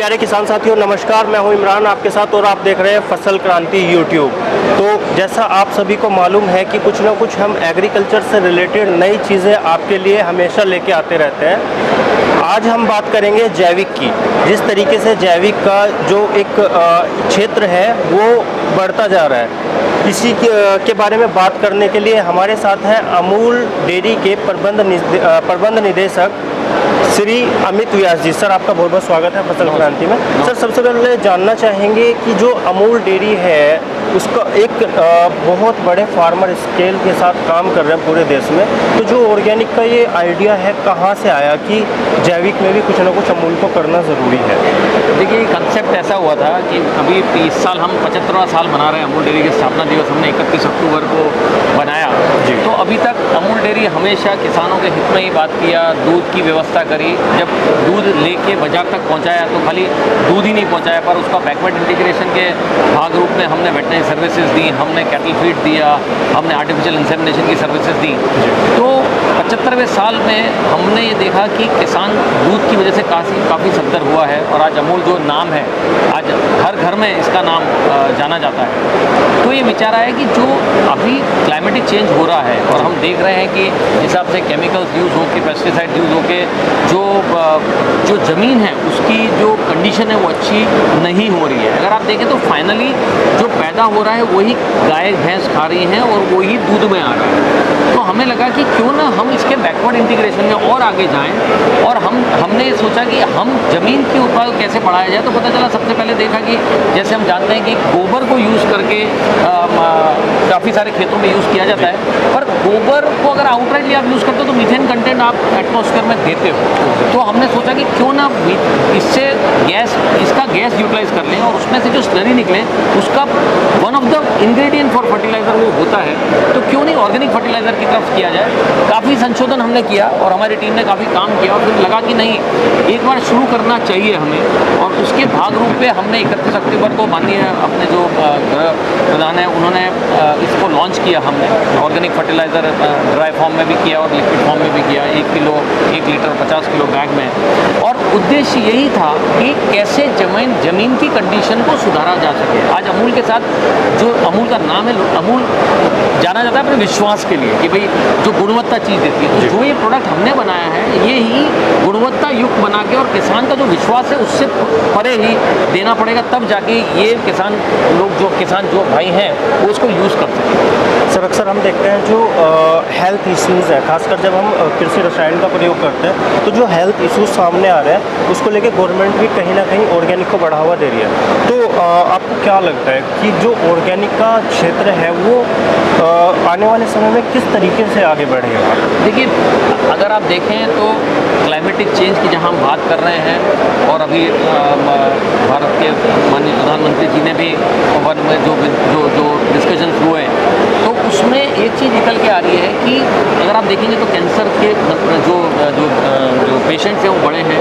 प्यारे किसान साथियों नमस्कार, मैं हूं इमरान आपके साथ और आप देख रहे हैं फसल क्रांति यूट्यूब। तो जैसा आप सभी को मालूम है कि कुछ ना कुछ हम एग्रीकल्चर से रिलेटेड नई चीज़ें आपके लिए हमेशा लेके आते रहते हैं। आज हम बात करेंगे जैविक की। जिस तरीके से जैविक का जो एक क्षेत्र है वो बढ़ता जा रहा है, इसी के बारे में बात करने के लिए हमारे साथ हैं अमूल डेयरी के प्रबंध निदेशक श्री अमित व्यास जी। सर, आपका बहुत बहुत स्वागत है फसल क्रांति में। सर, सबसे पहले जानना चाहेंगे कि जो अमूल डेयरी है उसका एक बहुत बड़े फार्मर स्केल के साथ काम कर रहे हैं पूरे देश में, तो जो ऑर्गेनिक का ये आइडिया है कहाँ से आया कि जैविक में भी कुछ ना कुछ अमूल को करना ज़रूरी है? देखिए, कंसेप्ट ऐसा हुआ था कि अभी इस साल हम 75वां साल मना रहे हैं। अमूल डेयरी के स्थापना दिवस हमने 31 अक्टूबर को बनाया जी। तो अभी तक अमूल डेयरी हमेशा किसानों के हित में ही बात किया, दूध की व्यवस्था करी। जब दूध लेके बाजार तक पहुंचाया तो खाली दूध ही नहीं पहुंचाया, पर उसका बैकवर्ड इंटीग्रेशन के भाग रूप में हमने वेटनरी सर्विसेज दी, हमने कैटल फीड दिया, हमने आर्टिफिशियल इंसेमिनेशन की सर्विसेज दी। तो 75वें साल में हमने ये देखा कि किसान दूध की वजह से काफ़ी सद्दर हुआ है और आज अमूल जो नाम है, आज हर घर में इसका नाम जाना जाता है। तो ये विचार आया कि जो अभी क्लाइमेटिक चेंज हो रहा है और हम देख रहे हैं कि जिस हिसाब से केमिकल्स यूज़ होके, पेस्टिसाइड यूज़ होके जो ज़मीन है उसकी जो कंडीशन है वो अच्छी नहीं हो रही है। अगर आप देखें तो फाइनली जो पैदा हो रहा है वही गाय भैंस खा रही हैं और वही दूध में आ रहा है। तो हमें लगा कि क्यों ना हम इसके बैकवर्ड इंटीग्रेशन में और आगे जाएं और हमने ये सोचा कि हम ज़मीन की उत्पादन कैसे बढ़ाया जाए। तो पता चला, सबसे पहले देखा कि जैसे हम जानते हैं कि गोबर को यूज़ करके काफ़ी सारे खेतों में यूज़ किया जाता है, पर गोबर को अगर आउटराइटली आप यूज़ करते हो तो मीथेन कंटेंट आप एटमॉस्फेयर में देते हो। तो हमने सोचा कि क्यों ना इससे इसका गैस यूटिलाइज कर लें और उसमें से जो स्लरी निकले उसका one of the ingredient for fertiliser वो होता है। तो क्यों नहीं ऑर्गेनिक फर्टिलाइज़र की तरफ किया जाए। काफ़ी संशोधन हमने किया और हमारी टीम ने काफ़ी काम किया और फिर लगा कि नहीं, एक बार शुरू करना चाहिए हमें। और उसके भाग रूप में हमने 31 अक्टूबर को माननीय अपने जो प्रधान है उन्होंने इसको लॉन्च किया। हमने ऑर्गेनिक फर्टिलाइज़र ड्राई फॉर्म में भी किया और लिक्विड फॉर्म में भी किया, 1 किलो 1 लीटर 50 किलो बैग में। और उद्देश्य यही था कि कैसे ज़मीन की कंडीशन को सुधारा जा सके। आज अमूल के साथ जो अमूल का नाम है, अमूल जाना जाता है अपने विश्वास के लिए कि भाई जो गुणवत्ता चीज़ देती है। तो जो ये प्रोडक्ट हमने बनाया है ये ही गुणवत्ता युक्त बना के और किसान का जो विश्वास है उससे परे ही देना पड़ेगा, तब जाके ये किसान जो भाई हैं वो उसको यूज़ कर सकें। सर, अक्सर हम देखते हैं जो हेल्थ इश्यूज़ हैं, खासकर जब हम कृषि रसायन का प्रयोग करते हैं तो जो हेल्थ इश्यूज सामने आ रहे हैं उसको लेके गवर्नमेंट भी कहीं ना कहीं ऑर्गेनिक को बढ़ावा दे रही है। तो आपको क्या लगता है कि जो ऑर्गेनिक का क्षेत्र है वो आने वाले समय में किस तरीके से आगे बढ़ेगा? देखिए, अगर आप देखें तो क्लाइमेटिक चेंज की जहां हम बात कर रहे हैं और अभी भारत के माननीय प्रधानमंत्री जी ने भी जो डिस्कशन हुए तो उसमें एक चीज़ निकल के आ रही है कि अगर आप देखेंगे तो कैंसर के जो पेशेंट्स हैं वो बड़े हैं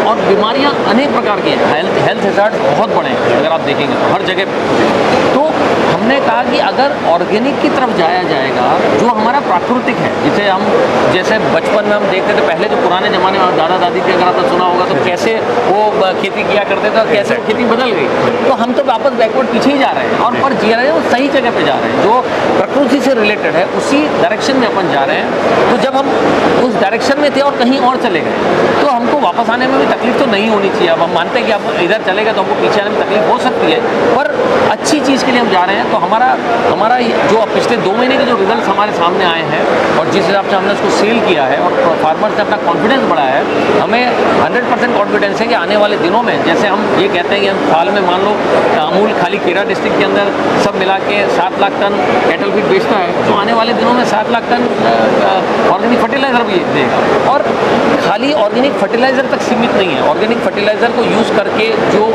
और बीमारियां अनेक प्रकार की हैं। हेल्थ हैजार्ड बहुत बड़े हैं अगर आप देखेंगे तो हर जगह। तो हमने कहा कि अगर ऑर्गेनिक की तरफ जाया जाएगा जो हमारा प्राकृतिक है, जैसे बचपन में हम देखते थे, पहले जो पुराने ज़माने में दादा दादी थे, अगर आपने सुना होगा तो कैसे वो खेती किया करते थे और कैसे वो खेती बदल गई। तो हम तो वापस बैकवर्ड पीछे ही जा रहे हैं और पर जी रहे हैं वो सही जगह पे जा रहे हैं, जो प्रकृति से रिलेटेड है उसी डायरेक्शन में अपन जा रहे हैं। तो जब हम उस डायरेक्शन में थे और कहीं और चले गए तो हमको वापस आने में भी तकलीफ तो नहीं होनी चाहिए। अब हम मानते हैं कि अब इधर चले गए तो हमको पीछे आने में तकलीफ हो सकती है, पर अच्छी चीज़ के लिए हम जा रहे हैं। तो हमारा जो पिछले 2 महीने के जो रिजल्ट्स हमारे सामने आए हैं और जिस हिसाब से हमने उसको सेल किया है और फार्मर्स ने अपना कॉन्फिडेंस बढ़ाया है, हमें 100% कॉन्फिडेंस है कि आने वाले दिनों में, जैसे हम ये कहते हैं कि हम साल में मान लो अमूल खाली खेड़ा डिस्ट्रिक्ट के अंदर सब मिला के 7 लाख टन कैटल फीड बेचता है, तो आने वाले दिनों में 7 लाख टन ऑर्गेनिक फर्टिलाइज़र भी देगा। और खाली ऑर्गेनिक फर्टिलाइज़र तक सीमित नहीं है, ऑर्गेनिक फर्टिलाइज़र को यूज़ करके जो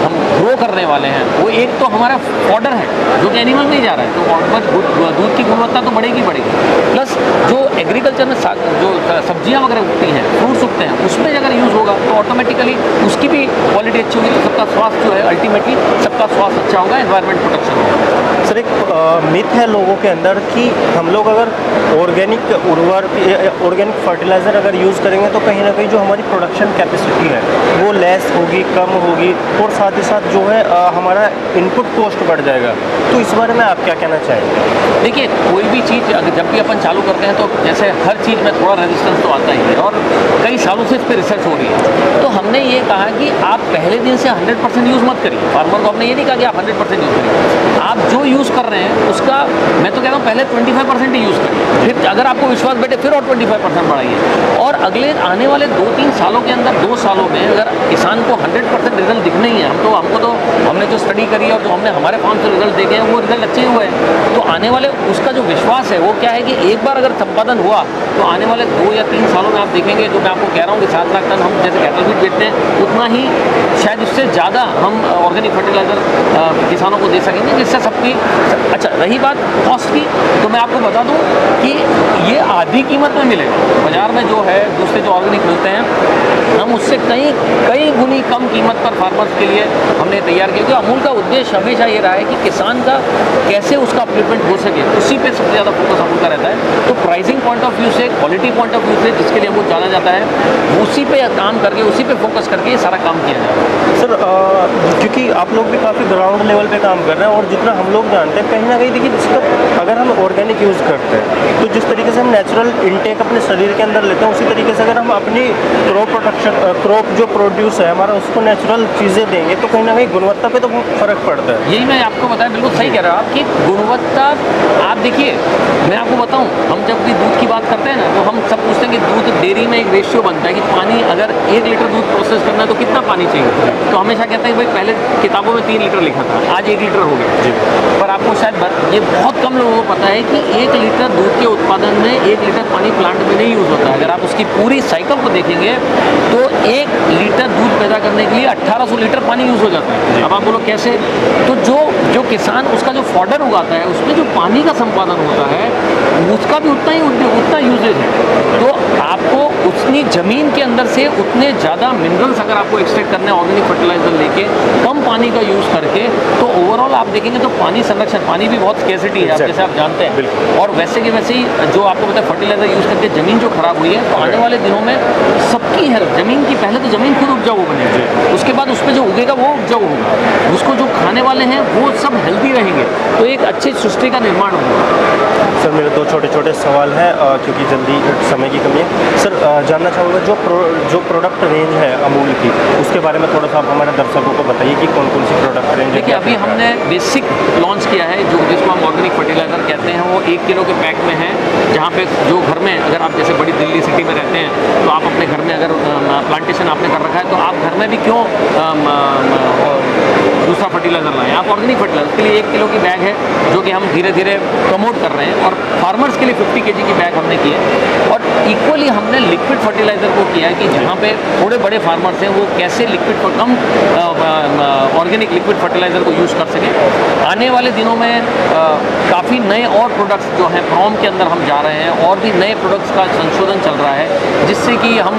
हम ग्रो करने वाले हैं वो एक तो हमारा फॉडर है जो कि एनिमल नहीं जा रहा है, तो दूध की गुणवत्ता तो बढ़ेगी। प्लस जो एग्रीकल्चर में जो सब्जियां वगैरह उगती हैं, फ्रूट्स उगते हैं, उसमें अगर यूज़ होगा तो ऑटोमेटिकली उसकी भी क्वालिटी अच्छी होगी, तो सबका स्वास्थ्य जो है अल्टीमेटली सबका स्वास्थ्य अच्छा होगा, एनवायरमेंट प्रोटेक्शन होगा। सर, एक मिथ है लोगों के अंदर कि हम लोग अगर ऑर्गेनिक ऑर्गेनिक फर्टिलाइज़र अगर यूज़ करेंगे तो कहीं ना कहीं जो हमारी प्रोडक्शन कैपेसिटी है वो लेस होगी, कम होगी, और साथ ही साथ जो है हमारा इनपुट कॉस्ट बढ़ जाएगा। तो इस बारे में आप क्या कहना चाहेंगे? देखिए, कोई भी चीज़ जब भी अपन चालू करते हैं तो जैसे हर चीज़ में थोड़ा रेजिस्टेंस तो आता ही है, और कई सालों से इस पर रिसर्च हो रही है। तो हमने ये कहा कि आप पहले दिन से 100% यूज़ मत करिए। फार्मर को हमने ये नहीं कहा कि आप 100% यूज़ करिए। आप जो यूज़ कर रहे हैं उसका मैं तो कहता हूँ पहले 25% ही यूज़ करिए, फिर अगर आपको विश्वास बैठे फिर और 25% बढ़ाइए। और अगले आने वाले 2-3 सालों के अंदर, 2 सालों में अगर किसान को 100% रिजल्ट दिखने ही है, हमको तो हमने जो स्टडी करी है और जो हमने हमारे फार्म से रिजल्ट देखे हैं वो रिजल्ट अच्छे हुए हैं। तो आने वाले उसका जो विश्वास है वो क्या है कि एक बार अगर संपादन हुआ तो आने वाले 2 या 3 सालों में आप देखेंगे, जो मैं आपको कह रहा हूँ कि 7 लाख टन हम जैसे कैटल फीड बेचते हैं उतना ही शायद उससे ज़्यादा हम ऑर्गेनिक फर्टिलाइज़र किसानों को दे सकेंगे, जिससे सबकी। अच्छा, रही बात कॉस्ट की, तो मैं आपको बता दूं कि ये आधी कीमत में मिलेगा। बाज़ार में जो है दूसरे जो ऑर्गेनिक मिलते हैं, हम उससे कई गुनी कम कीमत पर फार्मर्स के लिए हमने तैयार किया। क्योंकि अमूल का उद्देश्य हमेशा ये रहा है कि किसान का कैसे उसका अपलिफ्टमेंट हो सके, उसी पे सबसे ज़्यादा फोकस अमूल का रहता है। तो प्राइसिंग पॉइंट ऑफ व्यू से, क्वालिटी पॉइंट ऑफ व्यू से, जिसके लिए अमूल जाना जाता है, उसी पे काम करके, उसी पे फोकस करके ये सारा काम किया जाता है। सर, क्योंकि आप लोग भी काफ़ी ग्राउंड लेवल पे काम कर रहे हैं, और जितना हम लोग जानते हैं कहीं ना कहीं देखिए, जिसका अगर हम ऑर्गेनिक यूज़ करते हैं तो जिस तरीके से हम नेचुरल इनटेक अपने शरीर के अंदर लेते हैं, उसी तरीके से अगर हम अपनी क्रॉप जो प्रोड्यूस है हमारा, उसको नेचुरल चीज़ें देंगे तो कहीं ना कहीं गुणवत्ता पे तो बहुत फ़र्क पड़ता है। यही मैं आपको बताया, बिल्कुल सही कह रहा हूँ आप कि गुणवत्ता। आप देखिए, मैं आपको बताऊँ, हम जब भी दूध की बात करते हैं ना, तो हम सब पूछते हैं कि दूध डेयरी में एक रेशियो बनता है कि पानी, अगर 1 लीटर दूध प्रोसेस करना है तो कितना पानी चाहिए। तो हमेशा कहते हैं भाई पहले किताबों में 3 लीटर लिखा था, आज 1 लीटर हो गया जी। पर आपको शायद ये बहुत कम लोगों को पता है कि 1 लीटर दूध के उत्पादन में 1 लीटर पानी प्लांट में नहीं यूज़ होता है। अगर आप उसकी पूरी साइकिल को देखेंगे तो 1 लीटर दूध पैदा करने के लिए 1800 लीटर पानी यूज़ हो जाता है। अब आप बोलो कैसे? तो जो किसान उसका जो फॉडर उगाता है उसमें जो पानी का संपादन होता है उसका भी उतना यूजेज है। तो आपको उतनी ज़मीन के अंदर से उतने ज़्यादा मिनरल्स अगर आपको एक्सट्रैक्ट करना है ऑर्गेनिक फर्टिलाइजर लेके, कम पानी का यूज़ करके, तो ओवरऑल आप देखेंगे तो पानी संरक्षण, पानी भी बहुत स्केर्सिटी है जैसे आप जानते हैं। और वैसे के वैसे ही जो आपको पता है फर्टिलाइजर यूज़ करके ज़मीन जो खराब हुई है, तो आने वाले दिनों में सबकी हेल्प, ज़मीन की पहले तो ज़मीन खुद उपजाऊ बनेगी, उसके बाद उस पर जो उगेगा वो उपजाऊ होगा, उसको जो खाने वाले हैं वो सब हेल्दी रहेंगे, तो एक अच्छी सृष्टि का निर्माण होगा। सर, मेरे 2 छोटे छोटे सवाल हैं, क्योंकि जल्दी समय की कमी है। सर, जानना चाहूँगा जो प्रोडक्ट रेंज है अमूल की, उसके बारे में थोड़ा सा आप हमारे दर्शकों को बताइए कि कौन कौन सी प्रोडक्ट रेंज है। देखिए, अभी हमने बेसिक लॉन्च किया है जिसको हम ऑर्गेनिक फर्टिलाइज़र कहते हैं। वो 1 किलो के पैक में है, जहाँ पे जो घर में, अगर आप जैसे बड़ी दिल्ली सिटी में रहते हैं तो आप अपने घर में अगर प्लांटेशन आपने कर रखा है तो आप घर में भी क्यों दूसरा फर्टिलाइज़र लाएं, आप ऑर्गेनिक फर्टिलाइजर के लिए 1 किलो की बैग है जो कि हम धीरे धीरे प्रमोट कर रहे हैं, और फार्मर्स के लिए 50 kg की बैग हमने की है। और इक्वली हमने लिक्विड फर्टिलाइज़र को किया है कि जहाँ पे थोड़े बड़े फार्मर्स हैं वो कैसे लिक्विड कम ऑर्गेनिक लिक्विड फर्टिलाइज़र को यूज़ कर सकें। आने वाले दिनों में काफ़ी नए और प्रोडक्ट्स जो हैं प्रॉम के अंदर हम जा रहे हैं, और भी नए प्रोडक्ट्स का संशोधन चल रहा है, जिससे कि हम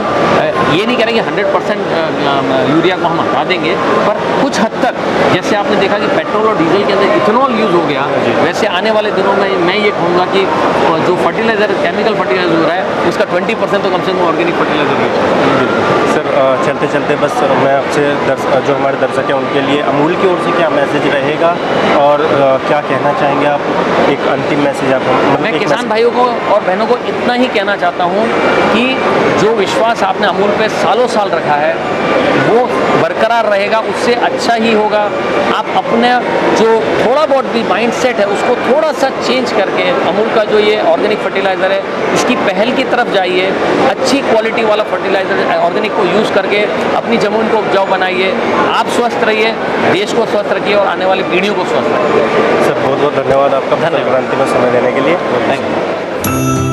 ये नहीं कह रहे कि 100% यूरिया को हम हटा देंगे, पर कुछ हद तक, जैसे आपने देखा कि पेट्रोल और डीजल के अंदर इथेनॉल यूज़ हो गया, वैसे आने वाले दिनों में मैं ये कहूँगा कि जो फर्टिलाइज़र, केमिकल फर्टिलाइज़र हो रहा है उसका 20% तो कम से कम ऑर्गेनिक फर्टिलाइज़र यूज। सर, चलते चलते बस मैं आपसे जो हमारे दर्शक हैं उनके लिए अमूल की ओर से क्या मैसेज रहेगा, और क्या कहना चाहेंगे आप, एक अंतिम मैसेज आप? मैं किसान भाइयों को और बहनों को इतना ही कहना चाहता हूँ कि जो विश्वास आपने अमूल पे सालों साल रखा है वो बरकरार रहेगा, उससे अच्छा ही होगा। आप अपने जो थोड़ा बहुत भी माइंड सेट है उसको थोड़ा सा चेंज करके अमूल का जो ये ऑर्गेनिक फर्टिलाइज़र है इसकी पहल की तरफ जाइए, अच्छी क्वालिटी वाला फर्टिलाइज़र ऑर्गेनिक को यूज़ करके अपनी ज़मीन को उपजाऊ बनाइए। आप स्वस्थ रहिए, देश को स्वस्थ रखिए और आने वाली पीढ़ियों को स्वस्थ रखिए। सर, बहुत बहुत धन्यवाद आपका फसल क्रांति में समय देने के लिए। Thank you.